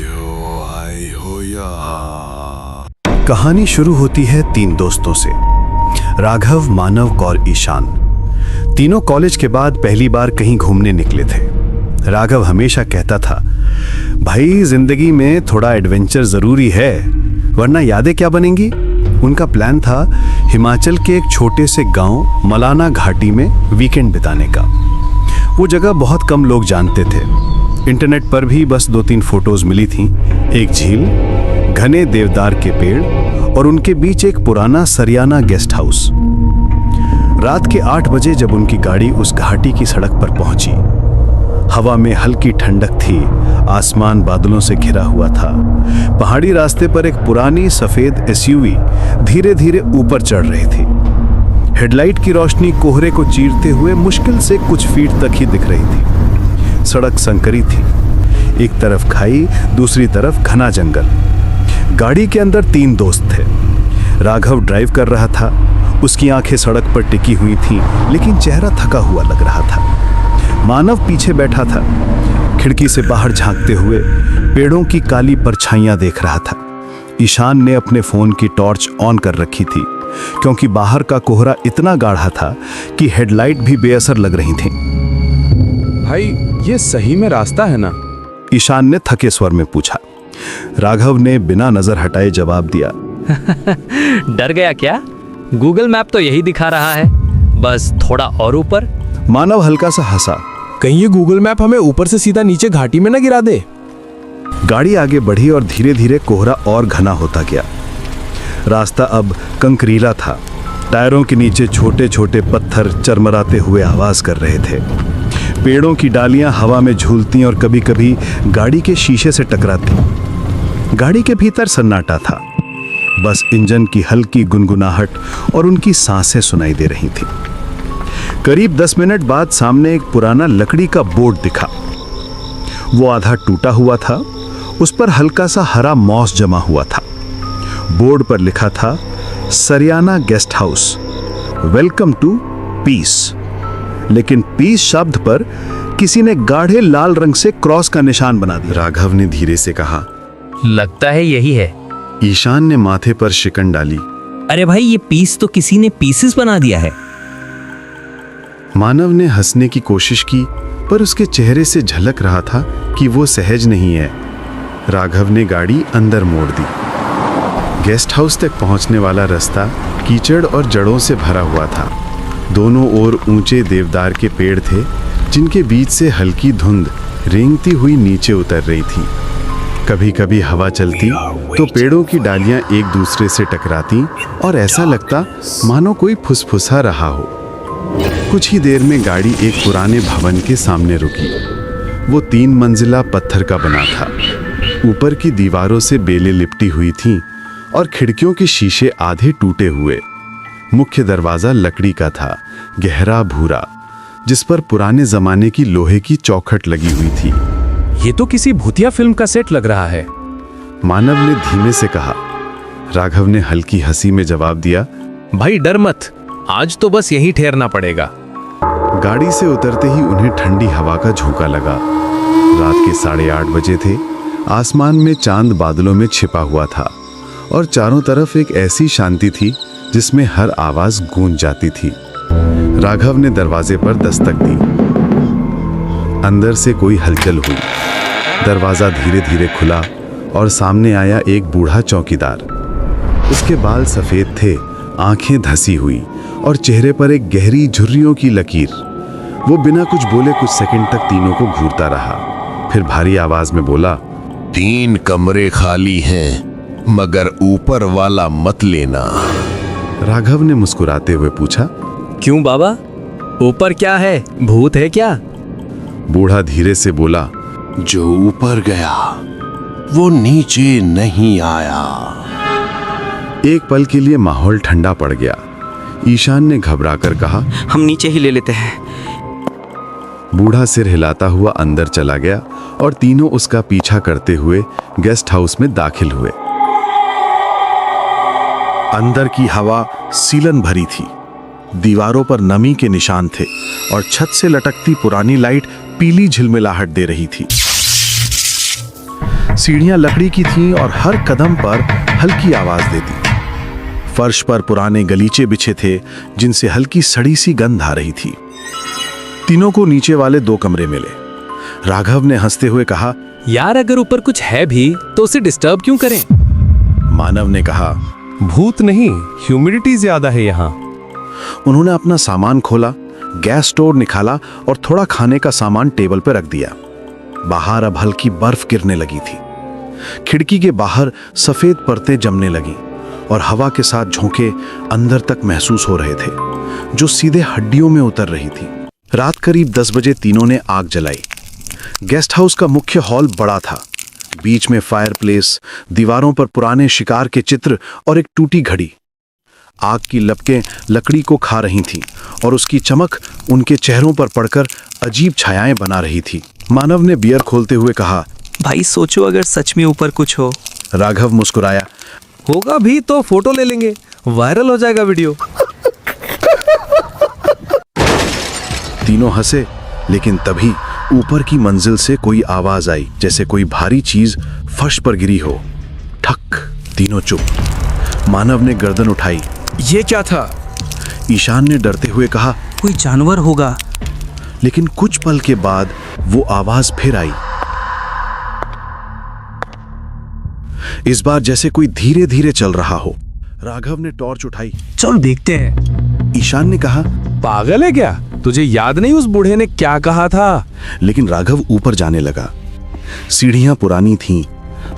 क्यों आई हो यहाँ? कहानी शुरू होती है तीन दोस्तों से, राघव, मानव और ईशान। तीनों कॉलेज के बाद पहली बार कहीं घूमने निकले थे। राघव हमेशा कहता था, भाई जिंदगी में थोड़ा एडवेंचर जरूरी है, वरना यादें क्या बनेंगी। उनका प्लान था हिमाचल के एक छोटे से गांव मलाना घाटी में वीकेंड बिताने का। वो जगह बहुत कम लोग जानते थे। इंटरनेट पर भी बस 2-3 फोटोज मिली थीं। एक झील, घने देवदार के पेड़ और उनके बीच एक पुराना सरियाना गेस्ट हाउस। रात के 8 बजे जब उनकी गाड़ी उस घाटी की सड़क पर पहुंची, हवा में हल्की ठंडक थी, आसमान बादलों से घिरा हुआ था। पहाड़ी रास्ते पर एक पुरानी सफेद एसयूवी धीरे धीरे ऊपर चढ़ रही थी। हेडलाइट की रोशनी कोहरे को चीरते हुए मुश्किल से कुछ फीट तक ही दिख रही थी। सड़क संकरी थी, एक तरफ खाई, दूसरी तरफ घना जंगल। गाड़ी के अंदर 3 दोस्त थे। राघव ड्राइव कर रहा था, उसकी आंखें सड़क पर टिकी हुई थीं, लेकिन चेहरा थका हुआ लग रहा था। मानव पीछे बैठा था, खिड़की से बाहर झांकते हुए पेड़ों की काली परछाइयां देख रहा था। ईशान ने अपने फोन की टॉर्च ऑन कर रखी थी, क्योंकि बाहर का कोहरा इतना गाढ़ा था कि हेडलाइट भी बेअसर लग रही थी। भाई, ये सही में रास्ता है ना? ईशान ने थके स्वर में पूछा। राघव ने बिना नजर हटाए जवाब दिया, डर गया क्या? गूगल मैप तो यही दिखा रहा है, बस थोड़ा और ऊपर। मानव हल्का सा हंसा। कहीं ये गूगल मैप हमें ऊपर से सीधा नीचे घाटी में न गिरा दे। गाड़ी आगे बढ़ी और धीरे धीरे कोहरा और घना होता गया। रास्ता अब कंकरीला था। टायरों के नीचे छोटे छोटे पत्थर चरमराते हुए आवाज कर रहे थे। पेड़ों की डालियां हवा में झूलती और कभी कभी गाड़ी के शीशे से टकराती। गाड़ी के भीतर सन्नाटा था, बस इंजन की हल्की गुनगुनाहट और उनकी सांसें सुनाई दे रही थी। करीब 10 मिनट बाद सामने एक पुराना लकड़ी का बोर्ड दिखा। वो आधा टूटा हुआ था, उस पर हल्का सा हरा मॉस जमा हुआ था। बोर्ड पर लिखा था, Sariyana guest house, welcome to peace. लेकिन पीस शब्द पर किसी ने गाढ़े लाल रंग से क्रॉस का निशान बना दिया। राघव ने धीरे से कहा, लगता है यही है। ईशान ने माथे पर शिकन डाली। अरे भाई, ये पीस तो किसी ने पीसेस बना दिया है। मानव ने हंसने की कोशिश की, पर उसके चेहरे से झलक रहा था कि वो सहज नहीं है। राघव ने गाड़ी अंदर मोड़ दी। गेस्ट हाउस तक पहुंचने वाला रास्ता कीचड़ और जड़ों से भरा हुआ था। दोनों ओर ऊंचे देवदार के पेड़ थे, जिनके बीच से हल्की धुंध रेंगती हुई नीचे उतर रही थी। कभी कभी हवा चलती तो पेड़ों की डालियां एक दूसरे से टकराती और ऐसा लगता मानो कोई फुसफुसा रहा हो। कुछ ही देर में गाड़ी एक पुराने भवन के सामने रुकी। वो 3 मंजिला पत्थर का बना था। ऊपर की दीवारों से बेलें लिपटी हुई थीं और खिड़कियों के शीशे आधे टूटे हुए। मुख्य दरवाजा लकड़ी का था, गहरा भूरा, जिस पर पुराने जमाने की लोहे की चौखट लगी हुई थी। ये तो किसी भूतिया फिल्म का सेट लग रहा है। मानव ने धीमे से कहा। राघव ने हल्की हंसी में जवाब दिया, भाई डर मत, आज तो बस यहीं ठहरना पड़ेगा। गाड़ी से उतरते ही उन्हें ठंडी हवा का झोंका लगा। रात के 8:30 बजे थे। आसमान में चांद बादलों में छिपा हुआ था और चारों तरफ एक ऐसी शांति थी जिसमें हर आवाज गूंज जाती थी। राघव ने दरवाजे पर दस्तक दी। अंदर से कोई हलचल हुई। दरवाजा धीरे धीरे खुला और सामने आया एक बूढ़ा चौकीदार। उसके बाल सफेद थे, आंखें धसी हुई और चेहरे पर एक गहरी झुर्रियों की लकीर। वो बिना कुछ बोले कुछ सेकंड तक तीनों को घूरता रहा, फिर भारी आवाज में बोला, 3 कमरे खाली हैं, मगर ऊपर वाला मत लेना। राघव ने मुस्कुराते हुए पूछा, क्यों बाबा, ऊपर क्या है? भूत है क्या? बूढ़ा धीरे से बोला, जो ऊपर गया वो नीचे नहीं आया। एक पल के लिए माहौल ठंडा पड़ गया। ईशान ने घबराकर कहा, हम नीचे ही ले लेते हैं। बूढ़ा सिर हिलाता हुआ अंदर चला गया और तीनों उसका पीछा करते हुए गेस्ट हाउस में दाखिल हुए। अंदर की हवा सीलन भरी थी। दीवारों पर नमी के निशान थे और छत से लटकती पुरानी लाइट पीली झिलमिलाहट दे रही थी। सीढ़ियां लकड़ी की थीं और हर कदम पर हल्की आवाज देती। फर्श पर पुराने गलीचे बिछे थे जिनसे हल्की सड़ी सी गंध आ रही थी। तीनों को नीचे वाले 2 कमरे मिले। राघव ने हंसते हुए कहा, यार अगर ऊपर कुछ है भी तो उसे डिस्टर्ब क्यों करें? मानव ने कहा, भूत नहीं, ह्यूमिडिटी ज्यादा है यहाँ। उन्होंने अपना सामान खोला, गैस स्टोव निकाला और थोड़ा खाने का सामान टेबल पर रख दिया। बाहर अब हल्की बर्फ गिरने लगी थी। खिड़की के बाहर सफेद परतें जमने लगी और हवा के साथ झोंके अंदर तक महसूस हो रहे थे, जो सीधे हड्डियों में उतर रही थी। रात करीब 10 बजे तीनों ने आग जलाई। गेस्ट हाउस का मुख्य हॉल बड़ा था। बीच में फायरप्लेस, दीवारों पर पुराने शिकार के चित्र और एक टूटी घड़ी। आग की लपकें लकड़ी को खा रही थीं और उसकी चमक उनके चेहरों पर पड़कर अजीब छायाएं बना रही थी। मानव ने बियर खोलते हुए कहा, भाई सोचो अगर सच में ऊपर कुछ हो। राघव मुस्कुराया, होगा भी तो फोटो ले लेंगे, वायरल हो जाएगा वीडियो। तीनों हंसे, लेकिन तभी ऊपर की मंजिल से कोई आवाज आई, जैसे कोई भारी चीज फर्श पर गिरी हो। ठक। तीनों चुप। मानव ने गर्दन उठाई। ये क्या था? ईशान ने डरते हुए कहा, कोई जानवर होगा। लेकिन कुछ पल के बाद वो आवाज फिर आई। इस बार जैसे कोई धीरे धीरे चल रहा हो। राघव ने टॉर्च उठाई। चल देखते हैं। ईशान ने कहा, पागल है क्या? तुझे याद नहीं उस बूढ़े ने क्या कहा था? लेकिन राघव ऊपर जाने लगा। सीढ़ियां पुरानी थीं,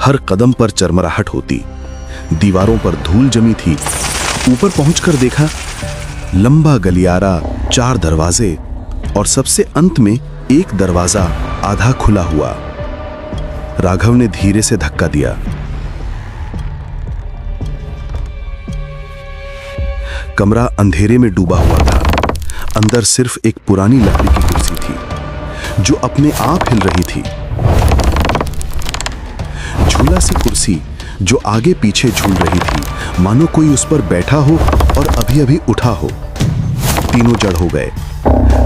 हर कदम पर चरमराहट होती, दीवारों पर धूल जमी थी। ऊपर पहुंचकर देखा, लंबा गलियारा, 4 दरवाजे और सबसे अंत में एक दरवाजा आधा खुला हुआ। राघव ने धीरे से धक्का दिया। कमरा अंधेरे में डूबा हुआ था। अंदर सिर्फ एक पुरानी लकड़ी की कुर्सी थी जो अपने आप हिल रही थी। झूला सी कुर्सी जो आगे पीछे झूल रही थी, मानो कोई उस पर बैठा हो और अभी अभी उठा हो। तीनों जड़ हो गए।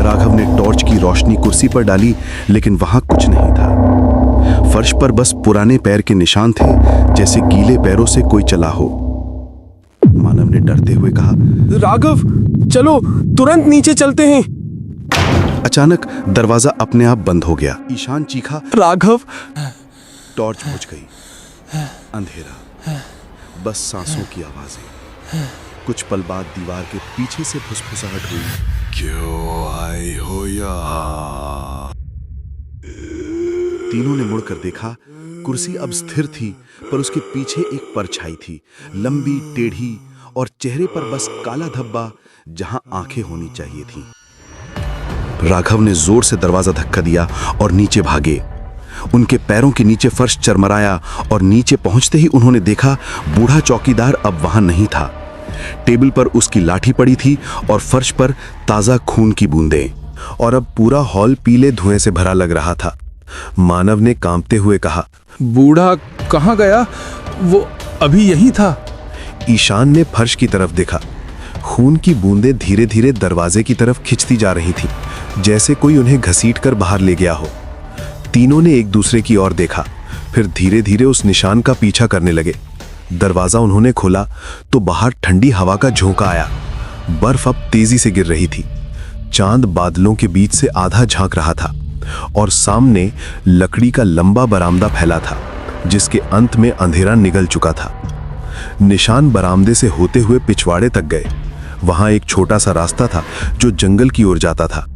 राघव ने टॉर्च की रोशनी कुर्सी पर डाली, लेकिन वहां कुछ नहीं था। फर्श पर बस पुराने पैर के निशान थे, जैसे गीले पैरों से कोई चला हो। मानव ने डरते हुए कहा, राघव चलो तुरंत नीचे चलते हैं। अचानक दरवाजा अपने आप बंद हो गया। ईशान चीखा, राघव। टॉर्च बुझ गई। अंधेरा, बस सांसों की आवाजें। कुछ पल बाद दीवार के पीछे से फुसफुसाहट हुई। क्यों आए हो यार? तीनों ने मुड़कर देखा। कुर्सी अब स्थिर थी, पर उसके पीछे एक परछाई थी, लंबी, टेढ़ी और चेहरे पर बस काला धब्बा जहां आंखें होनी चाहिए थीं। राघव ने जोर से दरवाजा धक्का दिया और नीचे भागे। उनके पैरों के नीचे फर्श चरमराया और नीचे पहुंचते ही उन्होंने देखा, बूढ़ा चौकीदार अब वहां नहीं था। टेबल पर उसकी लाठी पड़ी थी और फर्श पर ताजा खून की बूंदें, और अब पूरा हॉल पीले धुएं से भरा लग रहा था। मानव ने कांपते हुए कहा, बूढ़ा कहाँ गया? वो अभी यही था। ईशान ने फर्श की तरफ देखा। खून की बूंदें धीरे धीरे दरवाजे की तरफ खिंचती जा रही थी, जैसे कोई उन्हें घसीटकर बाहर ले गया हो। तीनों ने एक दूसरे की ओर देखा, फिर धीरे धीरे उस निशान का पीछा करने लगे। दरवाजा उन्होंने खोला तो बाहर ठंडी हवा का झोंका आया। बर्फ अब तेजी से गिर रही थी। चांद बादलों के बीच से आधा झांक रहा था और सामने लकड़ी का लंबा बरामदा फैला था, जिसके अंत में अंधेरा निगल चुका था। निशान बरामदे से होते हुए पिछवाड़े तक गए। वहां एक छोटा सा रास्ता था जो जंगल की ओर जाता था।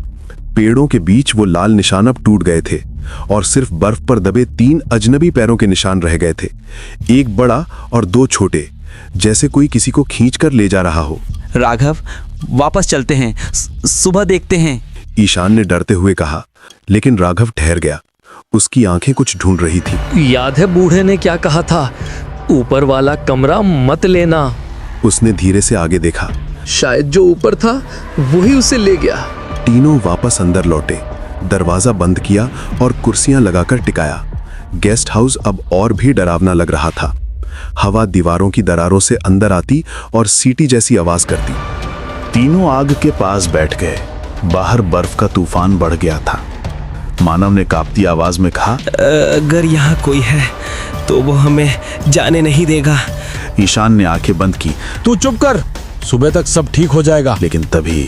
पेड़ों के बीच वो लाल निशान अब टूट गए थे और सिर्फ बर्फ पर दबे 3 अजनबी पैरों के निशान रह गए थे, एक बड़ा और 2 छोटे, जैसे कोई किसी को खींचकर ले जा रहा हो। राघव वापस चलते हैं, सुबह देखते हैं। ईशान ने डरते हुए कहा, लेकिन राघव ठहर गया। उसकी आंखें कुछ ढूंढ रही थी। याद है बूढ़े ने क्या कहा था? ऊपर वाला कमरा मत लेना। उसने धीरे से आगे देखा। शायद जो ऊपर था वही उसे ले गया। तीनों वापस अंदर लौटे, दरवाजा बंद किया और कुर्सियां लगाकर टिकाया। गेस्ट हाउस अब और भी डरावना लग रहा था। हवा दीवारों की दरारों से अंदर आती और सीटी जैसी आवाज करती। तीनों आग के पास बैठ गए। बाहर बर्फ का तूफान बढ़ गया था। मानव ने कांपती आवाज में कहा। अगर यहाँ कोई है तो वो हमें जाने नहीं देगा। ईशान ने आंखें बंद की, तू चुप कर, सुबह तक सब ठीक हो जाएगा। लेकिन तभी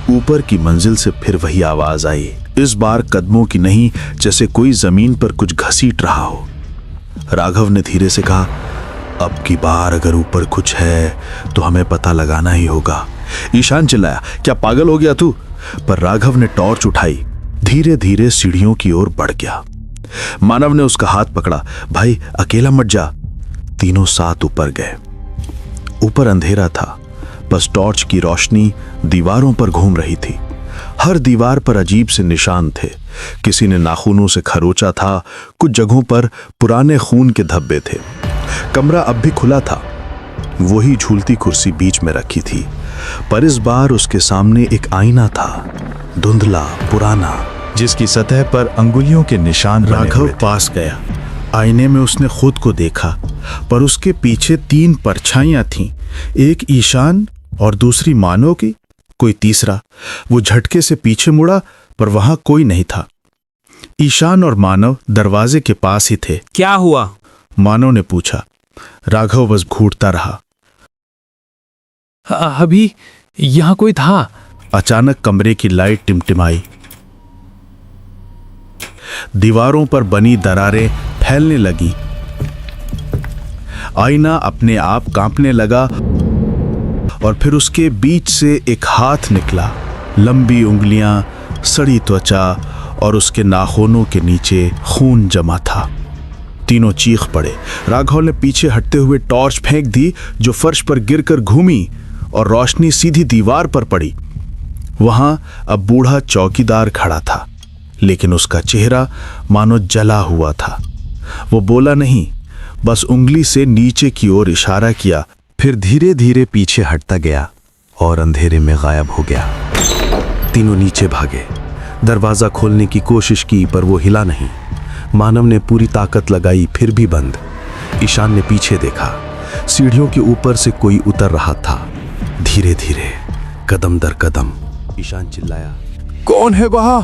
ऊपर की मंजिल से फिर वही आवाज आई। इस बार कदमों की नहीं, जैसे कोई जमीन पर कुछ घसीट रहा हो। राघव ने धीरे से कहा, अब की बार अगर ऊपर कुछ है तो हमें पता लगाना ही होगा। ईशान चिल्लाया, क्या पागल हो गया तू? पर राघव ने टॉर्च उठाई, धीरे धीरे सीढ़ियों की ओर बढ़ गया। मानव ने उसका हाथ पकड़ा, भाई अकेला मत जा। तीनों साथ ऊपर गए। ऊपर अंधेरा था, बस टॉर्च की रोशनी दीवारों पर घूम रही थी। हर दीवार पर अजीब से निशान थे। किसी ने नाखूनों से खरोचा था, कुछ जगहों पर पुराने खून के धब्बे थे। कमरा अब भी खुला था, वही झूलती कुर्सी बीच में रखी थी, पर इस बार उसके सामने एक आईना था, धुंधला पुराना, जिसकी सतह पर अंगुलियों के निशान बने राघव हुए थे। पास गया। आईने में उसने खुद को देखा, पर उसके पीछे 3 परछाइयां थीं, एक ईशान और दूसरी मानव की, कोई तीसरा। वो झटके से पीछे मुड़ा, पर वहां कोई नहीं था। ईशान और मानव दरवाजे के पास ही थे। क्या हुआ? मानव ने पूछा। राघव बस घूरता रहा। अभी यहाँ कोई था। अचानक कमरे की लाइट टिमटिमाई। दीवारों पर बनी दरारें फैलने लगी। आईना अपने आप कांपने लगा और फिर उसके बीच से एक हाथ निकला। लंबी उंगलियां, सड़ी त्वचा और उसके नाखूनों के नीचे खून जमा था। तीनों चीख पड़े। राघव ने पीछे हटते हुए टॉर्च फेंक दी, जो फर्श पर गिरकर घूमी और रोशनी सीधी दीवार पर पड़ी। वहां अब बूढ़ा चौकीदार खड़ा था, लेकिन उसका चेहरा मानो जला हुआ था। वो बोला नहीं, बस उंगली से नीचे की ओर इशारा किया, फिर धीरे धीरे पीछे हटता गया और अंधेरे में गायब हो गया। तीनों नीचे भागे, दरवाजा खोलने की कोशिश की, पर वो हिला नहीं। मानव ने पूरी ताकत लगाई, फिर भी बंद। ईशान ने पीछे देखा, सीढ़ियों के ऊपर से कोई उतर रहा था, धीरे धीरे, कदम दर कदम। ईशान चिल्लाया, कौन है वहां?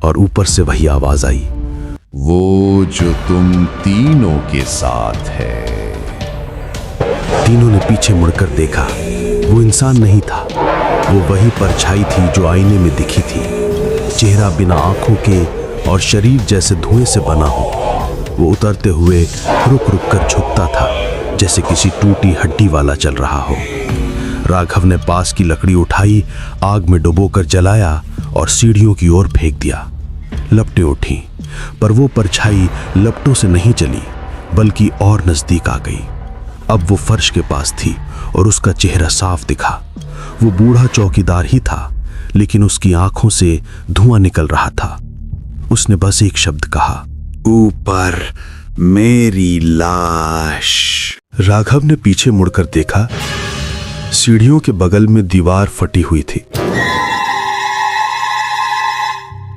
और ऊपर से वही आवाज आई, वो जो तुम तीनों के साथ है। तीनों ने पीछे मुड़कर देखा। वो इंसान नहीं था, वो वही परछाई थी जो आईने में दिखी थी। चेहरा बिना आंखों के और शरीर जैसे धुएं से बना हो। वो उतरते हुए रुक रुक कर झुकता था, जैसे किसी टूटी हड्डी वाला चल रहा हो। राघव ने पास की लकड़ी उठाई, आग में डुबोकर जलाया और सीढ़ियों की ओर फेंक दिया। लपटें उठी, पर वो परछाई लपटों से नहीं चली, बल्कि और नजदीक आ गई। अब वो फर्श के पास थी और उसका चेहरा साफ दिखा। वो बूढ़ा चौकीदार ही था, लेकिन उसकी आंखों से धुआं निकल रहा था। उसने बस एक शब्द कहा, ऊपर मेरी लाश। राघव ने पीछे मुड़कर देखा, सीढ़ियों के बगल में दीवार फटी हुई थी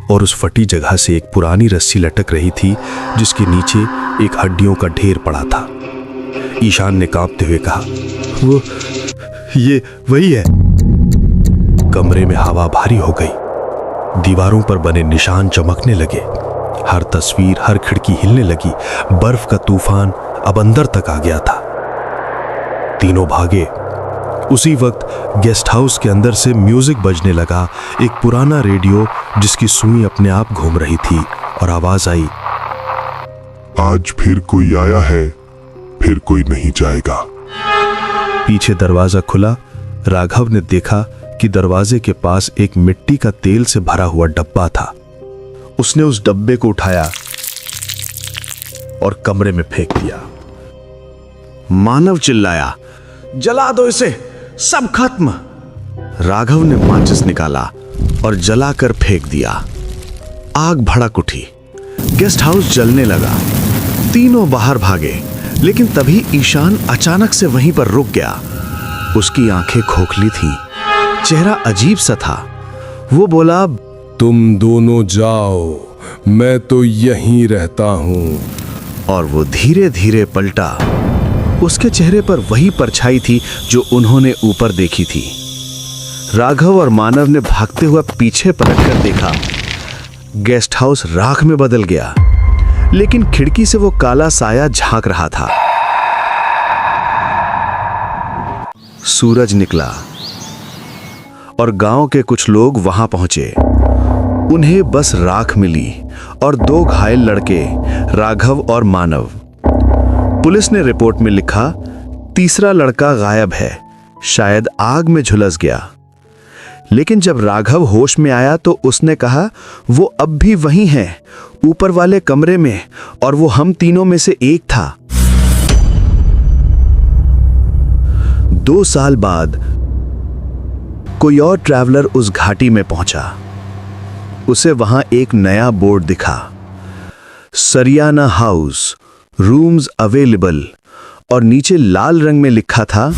और उस फटी जगह से एक पुरानी रस्सी लटक रही थी, जिसके नीचे एक हड्डियों का ढेर पड़ा था। ईशान ने कांपते हुए कहा, वो ये वही है। कमरे में हवा भारी हो गई। दीवारों पर बने निशान चमकने लगे। हर तस्वीर, हर खिड़की हिलने लगी। बर्फ का तूफान अब अंदर तक आ गया था। तीनों भागे। उसी वक्त गेस्ट हाउस के अंदर से म्यूजिक बजने लगा, एक पुराना रेडियो जिसकी सुई अपने आप घूम रही थी, और आवाज आई, आज फिर कोई आया है, फिर कोई नहीं जाएगा। पीछे दरवाजा खुला। राघव ने देखा कि दरवाजे के पास एक मिट्टी का तेल से भरा हुआ डब्बा था। उसने उस डब्बे को उठाया और कमरे में फेंक दिया। मानव चिल्लाया, जला दो इसे, सब खत्म। राघव ने माचिस निकाला और जलाकर फेंक दिया। आग भड़क उठी, गेस्ट हाउस जलने लगा। तीनों बाहर भागे, लेकिन तभी ईशान अचानक से वहीं पर रुक गया। उसकी आंखें खोखली थीं, चेहरा अजीब सा था। वो बोला, तुम दोनों जाओ, मैं तो यहीं रहता हूं। और वो धीरे धीरे पलटा। उसके चेहरे पर वही परछाई थी जो उन्होंने ऊपर देखी थी। राघव और मानव ने भागते हुए पीछे पलटकर देखा। गेस्ट हाउस राख में बदल गया, लेकिन खिड़की से वो काला साया झांक रहा था। सूरज निकला और गांव के कुछ लोग वहां पहुंचे। उन्हें बस राख मिली और 2 घायल लड़के, राघव और मानव। पुलिस ने रिपोर्ट में लिखा, तीसरा लड़का गायब है, शायद आग में झुलस गया। लेकिन जब राघव होश में आया तो उसने कहा वो अब भी वहीं है, ऊपर वाले कमरे में, और वो हम तीनों में से एक था। 2 साल बाद कोई और ट्रैवलर उस घाटी में पहुंचा। उसे वहां एक नया बोर्ड दिखा, सरियाना हाउस, रूम्स अवेलेबल, और नीचे लाल रंग में लिखा था,